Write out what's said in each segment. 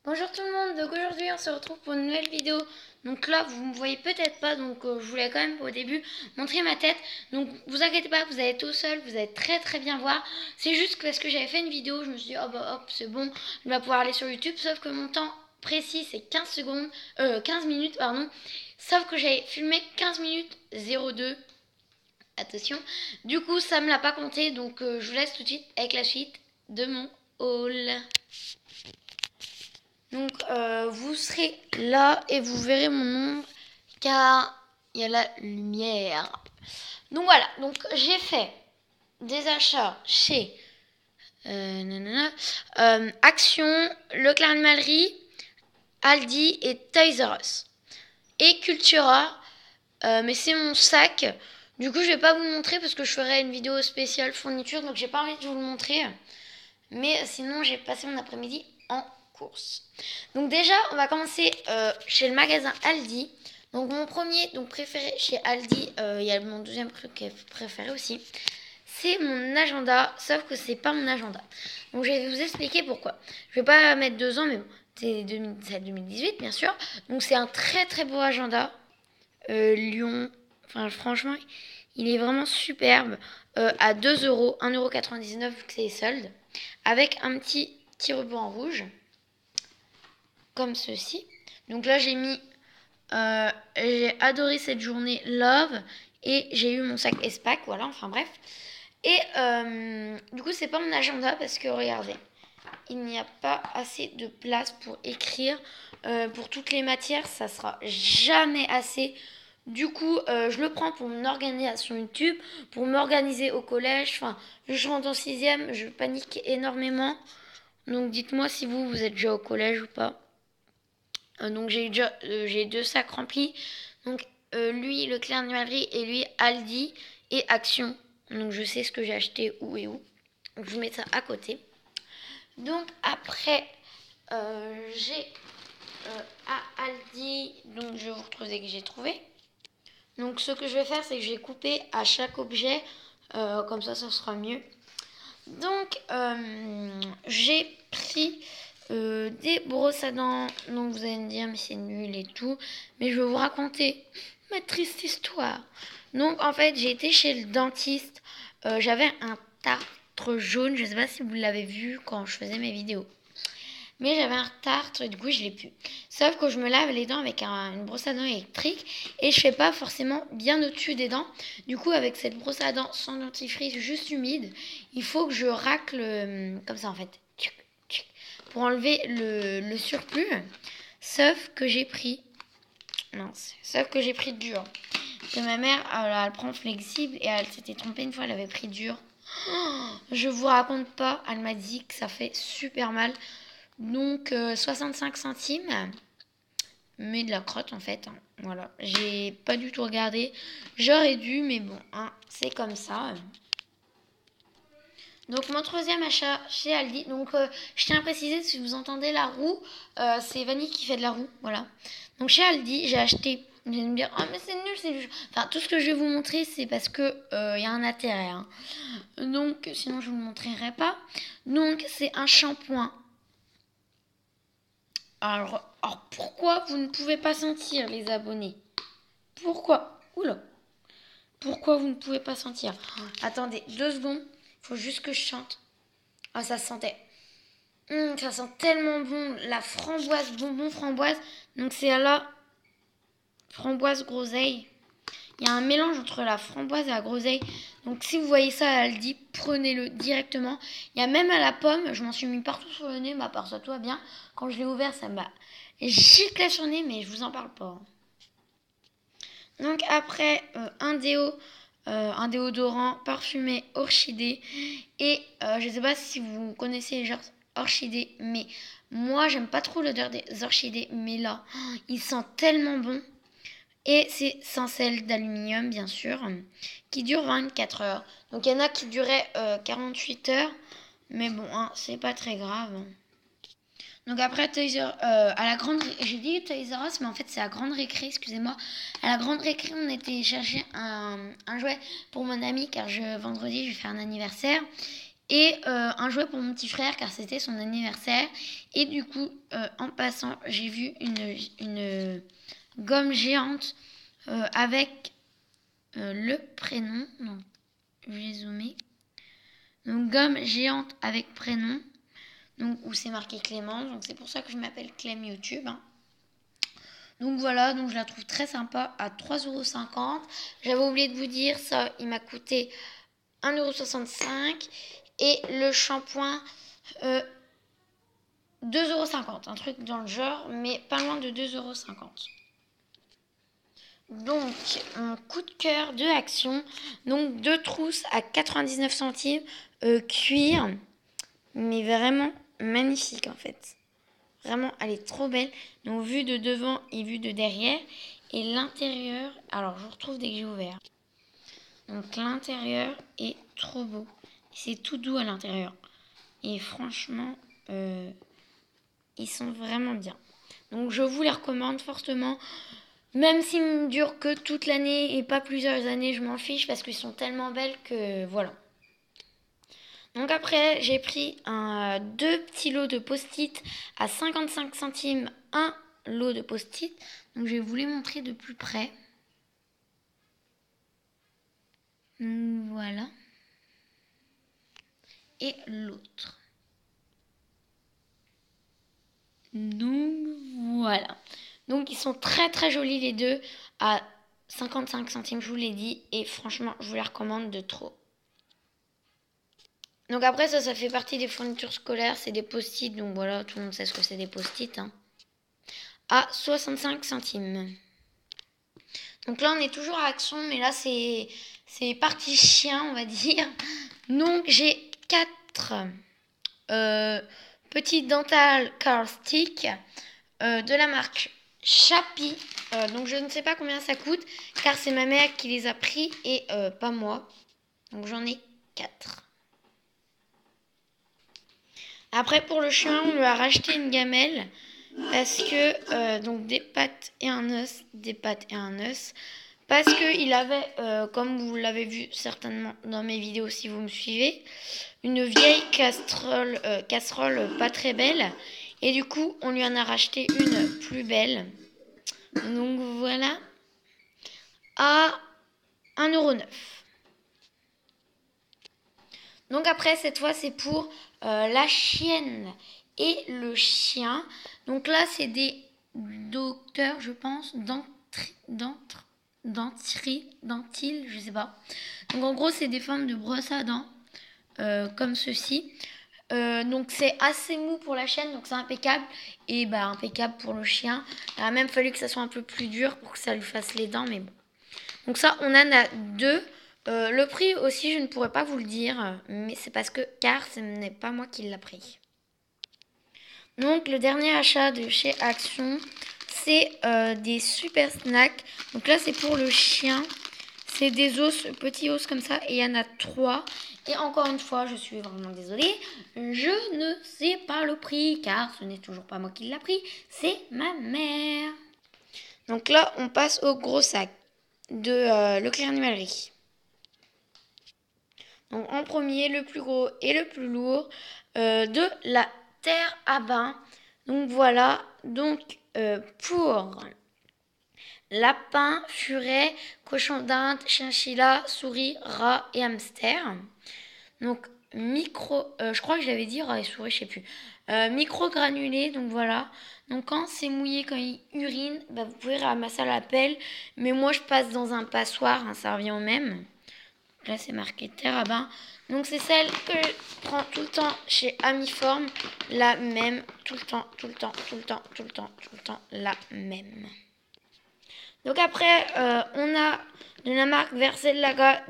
Bonjour tout le monde, donc aujourd'hui on se retrouve pour une nouvelle vidéo. Donc là vous me voyez peut-être pas, donc je voulais quand même au début montrer ma tête. Donc vous inquiétez pas, vous allez tout seul, vous allez très bien voir. C'est juste parce que j'avais fait une vidéo, je me suis dit oh bah hop c'est bon, je vais pouvoir aller sur YouTube. Sauf que mon temps précis c'est 15 secondes, 15 minutes pardon. Sauf que j'avais filmé 15 minutes 02. Attention. Du coup ça me l'a pas compté, donc je vous laisse tout de suite avec la suite de mon haul. Donc vous serez là et vous verrez mon ombre car il y a la lumière. Donc voilà, donc j'ai fait des achats chez Action, Leclerc Animalerie, Aldi et Toys R Us. Et Cultura, mais c'est mon sac. Du coup je vais pas vous le montrer parce que je ferai une vidéo spéciale fourniture, donc j'ai pas envie de vous le montrer. Mais sinon j'ai passé mon après-midi en course. Donc déjà on va commencer chez le magasin Aldi. Donc mon premier préféré chez Aldi, il y a mon deuxième préféré aussi. C'est mon agenda, sauf que c'est pas mon agenda. Donc je vais vous expliquer pourquoi. Je vais pas mettre 2 ans, mais bon, c'est 2018 bien sûr. Donc c'est un très beau agenda. Lyon, enfin franchement, il est vraiment superbe. À 2 euros, 1,99 € vu que c'est solde. Avec un petit ruban rouge. Comme ceci. Donc là j'ai mis j'ai adoré cette journée Love et j'ai eu mon sac Espac, voilà, enfin bref. Et du coup c'est pas mon agenda parce que regardez, il n'y a pas assez de place pour écrire. Pour toutes les matières, ça sera jamais assez. Du coup, je le prends pour mon organisation YouTube, pour m'organiser au collège. Enfin, je rentre en 6e, je panique énormément. Donc dites-moi si vous êtes déjà au collège ou pas. Donc j'ai 2 sacs remplis. Donc lui Leclerc Animalerie et lui Aldi et Action. Donc je sais ce que j'ai acheté où et où. Donc je vous mets ça à côté. Donc après j'ai à Aldi, donc je vais vous retrouver que j'ai trouvé. Donc ce que je vais faire c'est que je vais couper à chaque objet, comme ça sera mieux. Donc j'ai pris des brosses à dents. Donc vous allez me dire mais c'est nul et tout, mais je vais vous raconter ma triste histoire. Donc en fait j'ai été chez le dentiste. J'avais un tartre jaune, je sais pas si vous l'avez vu quand je faisais mes vidéos, mais j'avais un tartre et du coup je l'ai plus. Sauf que je me lave les dents avec une brosse à dents électrique et je fais pas forcément bien au-dessus des dents. Du coup avec cette brosse à dents sans dentifrice, juste humide, il faut que je racle comme ça en fait, pour enlever le surplus. Sauf que j'ai pris dur. Que ma mère elle prend flexible et elle s'était trompée une fois, elle avait pris dur. Je vous raconte pas, elle m'a dit que ça fait super mal. Donc 65 centimes, mais de la crotte en fait, hein. Voilà, j'ai pas du tout regardé. J'aurais dû, mais bon, hein, c'est comme ça. Donc mon troisième achat chez Aldi. Donc je tiens à préciser, si vous entendez la roue, c'est Vanille qui fait de la roue, voilà. Donc chez Aldi, j'ai acheté. Vous allez me dire, oh mais c'est nul, c'est nul. Enfin, tout ce que je vais vous montrer, c'est parce que y a un intérêt, hein. Donc sinon je vous le montrerai pas. Donc c'est un shampoing. Alors pourquoi vous ne pouvez pas sentir, les abonnés? Pourquoi? Oula. Pourquoi vous ne pouvez pas sentir? Attendez 2 secondes. Il faut juste que je chante. Ah, ça se sentait. Ça sent tellement bon. La framboise, bonbon framboise. Donc c'est la framboise groseille. Il y a un mélange entre la framboise et la groseille. Donc si vous voyez ça à Aldi, prenez-le directement. Il y a même à la pomme. Je m'en suis mis partout sur le nez, mais à part ça, tout va bien. Quand je l'ai ouvert, ça m'a giclé sur le nez, mais je vous en parle pas. Donc après, un déodorant parfumé orchidée. Et je sais pas si vous connaissez les genres orchidées, mais moi j'aime pas trop l'odeur des orchidées, mais là, il sent tellement bon. Et c'est sans sel d'aluminium, bien sûr, qui dure 24 heures. Donc il y en a qui duraient 48 heures, mais bon, hein, c'est pas très grave. Donc après, à la grande, j'ai dit Toys R Us, mais en fait c'est à grande récré, excusez-moi. À la grande récré, on était chercher un jouet pour mon ami, car vendredi je vais faire un anniversaire. et un jouet pour mon petit frère car c'était son anniversaire. Et du coup, en passant, j'ai vu une gomme géante avec le prénom. Donc, je vais zoomer. Donc, gomme géante avec prénom. Donc, où c'est marqué Clémence. Donc, c'est pour ça que je m'appelle Clem YouTube. Hein. Donc voilà, donc je la trouve très sympa à 3,50 €. J'avais oublié de vous dire, ça, il m'a coûté 1,65 €. Et le shampoing, 2,50 €. Un truc dans le genre, mais pas loin de 2,50 €. Donc, mon coup de cœur de Action. Donc, 2 trousses à 99 centimes, cuir. Mais vraiment magnifique en fait. Vraiment, elle est trop belle. Donc, vue de devant et vue de derrière. Et l'intérieur, alors je vous retrouve dès que j'ai ouvert. Donc, l'intérieur est trop beau. C'est tout doux à l'intérieur. Et franchement, ils sont vraiment bien. Donc, je vous les recommande fortement. Même s'ils ne durent que toute l'année et pas plusieurs années, je m'en fiche parce qu'ils sont tellement belles que voilà. Donc après, j'ai pris 2 petits lots de post-it à 55 centimes, un lot de post-it. Donc je vais vous les montrer de plus près. Voilà. Et l'autre. Donc voilà. Donc ils sont très très jolis les deux à 55 centimes, je vous l'ai dit. Et franchement, je vous les recommande de trop. Donc après ça fait partie des fournitures scolaires, c'est des post-it, donc voilà, tout le monde sait ce que c'est des post-it. Hein. À 65 centimes. Donc là on est toujours à Action, mais là c'est partie chien on va dire. Donc j'ai 4 petits dental car stick de la marque Chappie. Donc je ne sais pas combien ça coûte, car c'est ma mère qui les a pris et pas moi. Donc j'en ai 4. Après, pour le chien, on lui a racheté une gamelle parce que, donc des pattes et un os, parce qu'il avait, comme vous l'avez vu certainement dans mes vidéos si vous me suivez, une vieille casserole pas très belle. Et du coup, on lui en a racheté une plus belle. Donc voilà, à 1,09 €. Donc après, cette fois, c'est pour la chienne et le chien. Donc là, c'est des docteurs, je pense, dentiles, je sais pas. Donc en gros, c'est des formes de brosses à dents, comme ceci. Donc c'est assez mou pour la chienne, donc c'est impeccable. Et bah impeccable pour le chien. Il a même fallu que ça soit un peu plus dur pour que ça lui fasse les dents, mais bon. Donc ça, on en a 2. Le prix aussi, je ne pourrais pas vous le dire, mais c'est parce que, car ce n'est pas moi qui l'a pris. Donc, le dernier achat de chez Action, c'est des super snacks. Donc là, c'est pour le chien. C'est des os, petits os comme ça, et il y en a 3. Et encore une fois, je suis vraiment désolée, je ne sais pas le prix, car ce n'est toujours pas moi qui l'a pris, c'est ma mère. Donc là, on passe au gros sac de Leclerc Animalerie. Donc en premier, le plus gros et le plus lourd de la terre à bain. Donc voilà, donc pour lapin, furet, cochon d'Inde, chinchilla, souris, rat et hamster. Donc je crois que je l'avais dit rat et souris, je sais plus. Micro granulé, donc voilà. Donc quand c'est mouillé, quand il urine, bah, vous pouvez ramasser à la pelle. Mais moi je passe dans un passoire, hein, ça revient au même. Là, c'est marqué terre à bain. Donc, c'est celle que je prends tout le temps chez Amiform. La même. Tout le temps, la même. Donc, après, on a de la marque Versellaga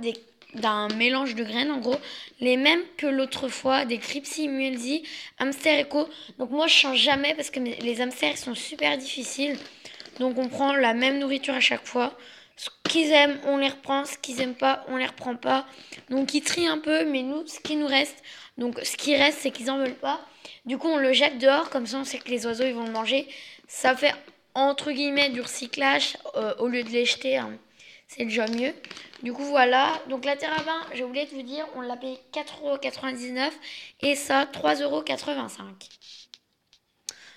d'un mélange de graines, en gros. Les mêmes que l'autre fois, des Cripsy, Mulesy, Hamster Eco. Donc, moi, je change jamais parce que les hamsters sont super difficiles. Donc, on prend la même nourriture à chaque fois. Ce qu'ils aiment, on les reprend. Ce qu'ils aiment pas, on les reprend pas. Donc, ils trient un peu, mais nous, ce qui nous reste, donc ce qui reste, c'est qu'ils en veulent pas. Du coup, on le jette dehors, comme ça, on sait que les oiseaux, ils vont le manger. Ça fait, entre guillemets, du recyclage, au lieu de les jeter. Hein. c'est déjà mieux. Du coup, voilà. Donc, la terre à bain, j'ai oublié de vous dire, on l'a payé 4,99 € et ça, 3,85 €.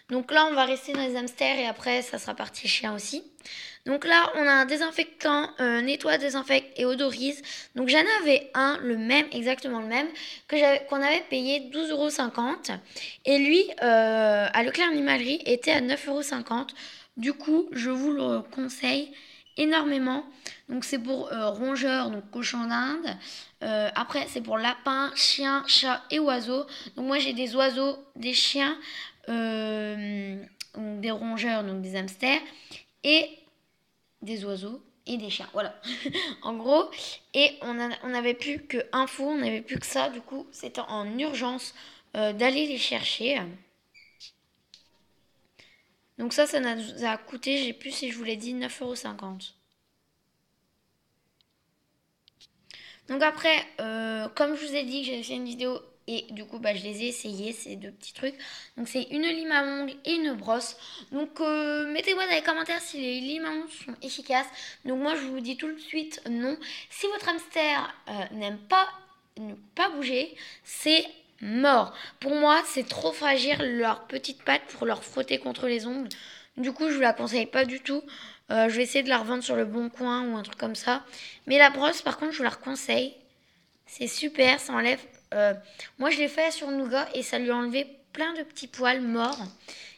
Donc là, on va rester dans les hamsters et après, ça sera partie chien aussi. Donc là, on a un désinfectant, nettoie, désinfecte et odorise. Donc j'en avais un, le même, exactement le même, qu'on avait payé 12,50 €. Et lui, à Leclerc Animalerie, était à 9,50 €. Du coup, je vous le conseille énormément. Donc c'est pour rongeurs, donc cochon d'Inde. Après, c'est pour lapins, chiens, chats et oiseaux. Donc moi, j'ai des oiseaux, des chiens, des rongeurs, donc des hamsters, et des oiseaux et des chiens. Voilà, en gros. Et on n'avait plus qu'un four, on n'avait plus que ça. Du coup, c'était en urgence d'aller les chercher. Donc ça nous a coûté, je sais plus si je vous l'ai dit, 9,50 €. Donc après, comme je vous ai dit que j'avais fait une vidéo et du coup je les ai essayés, ces deux petits trucs. Donc c'est une lime à ongles et une brosse. Donc mettez-moi dans les commentaires si les limes à ongles sont efficaces. Donc moi je vous dis tout de suite non. Si votre hamster n'aime pas ne pas bouger, c'est mort. Pour moi c'est trop fragile leurs petites pattes pour leur frotter contre les ongles. Du coup je vous la conseille pas du tout. Je vais essayer de la revendre sur le Bon Coin ou un truc comme ça. Mais la brosse, par contre, je vous la conseille. C'est super, ça enlève. Moi, je l'ai fait sur Nougat et ça lui a enlevé plein de petits poils morts.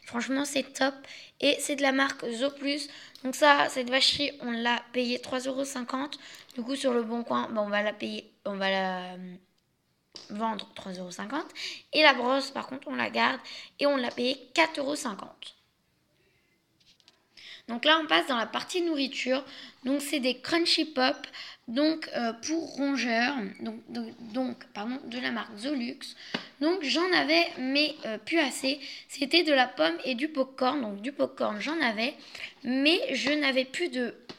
Franchement, c'est top. Et c'est de la marque Zooplus. Donc ça, cette vacherie, on l'a payé 3,50 €. Du coup, sur le Bon Coin, on va la payer, on va la vendre 3,50 €. Et la brosse, par contre, on la garde et on l'a payé 4,50 €. Donc là, on passe dans la partie nourriture. Donc c'est des Crunchy Pop, donc pour rongeurs, pardon, de la marque Zolux. Donc j'en avais, mais plus assez. C'était de la pomme et du popcorn. Donc du popcorn, j'en avais, mais je n'avais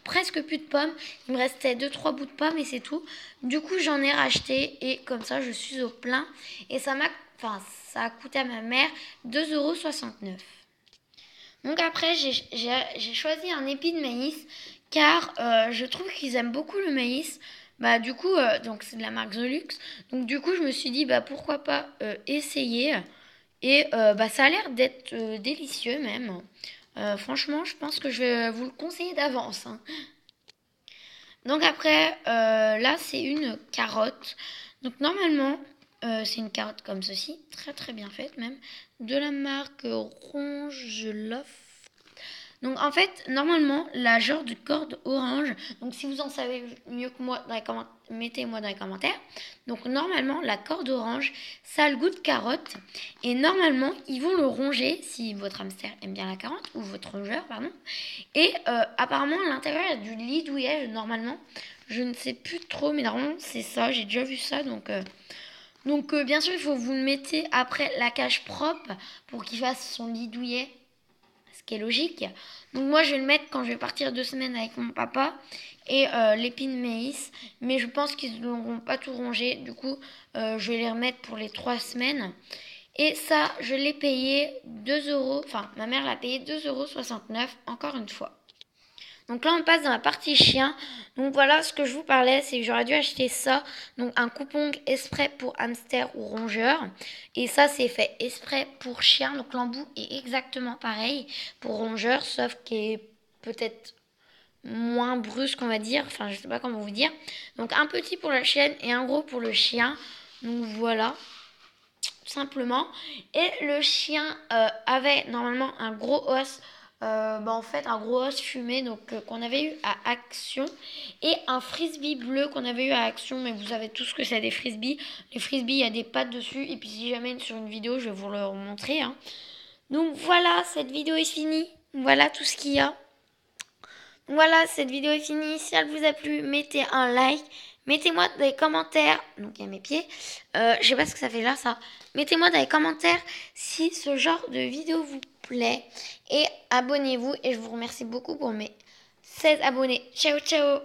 presque plus de pommes. Il me restait 2-3 bouts de pommes et c'est tout. Du coup, j'en ai racheté et comme ça, je suis au plein. Et ça a coûté à ma mère 2,69 €. Donc après, j'ai choisi un épi de maïs car je trouve qu'ils aiment beaucoup le maïs. Du coup, donc c'est de la marque Zolux. Donc du coup, je me suis dit pourquoi pas essayer. Et ça a l'air d'être délicieux même. Franchement, je pense que je vais vous le conseiller d'avance, hein. Donc après, là c'est une carotte. Donc normalement, c'est une carotte comme ceci, très très bien faite même, de la marque Rongeloff. Donc en fait, normalement, la genre de corde orange, donc si vous en savez mieux que moi, mettez-moi dans les commentaires. Donc normalement, la corde orange, ça a le goût de carotte. Et normalement, ils vont le ronger, si votre hamster aime bien la carotte, ou votre rongeur, pardon. Et apparemment, à l'intérieur, il y a du lidouillage, normalement. Je ne sais plus trop, mais normalement, c'est ça. J'ai déjà vu ça, donc bien sûr, il faut que vous le mettez après la cage propre pour qu'il fasse son lit douillet, ce qui est logique. Donc moi, je vais le mettre quand je vais partir 2 semaines avec mon papa et l'épine maïs. Mais je pense qu'ils n'auront pas tout rongé. Du coup, je vais les remettre pour les 3 semaines. Et ça, je l'ai payé 2 €. Enfin, ma mère l'a payé 2,69 € encore une fois. Donc là, on passe dans la partie chien. Donc voilà, ce que je vous parlais, c'est que j'aurais dû acheter ça. Donc un coupon exprès pour hamster ou rongeur. Et ça, c'est fait exprès pour chien. Donc l'embout est exactement pareil pour rongeur, sauf qu'il est peut-être moins brusque, on va dire. Enfin, je sais pas comment vous dire. Donc un petit pour la chienne et un gros pour le chien. Donc voilà, tout simplement. Et le chien avait normalement un gros os. En fait un gros os fumé qu'on avait eu à Action et un frisbee bleu qu'on avait eu à Action, mais vous savez tout ce que c'est des frisbees. Les frisbees, il y a des pattes dessus et puis si jamais sur une vidéo je vais vous le montrer, hein. Donc voilà, cette vidéo est finie. Voilà tout ce qu'il y a. Voilà, cette vidéo est finie. Si elle vous a plu, mettez un like. Mettez-moi dans les commentaires, donc il y a mes pieds, je sais pas ce que ça fait là ça. Mettez-moi dans les commentaires si ce genre de vidéo vous plaît. Et abonnez-vous et je vous remercie beaucoup pour mes 16 abonnés. Ciao ciao.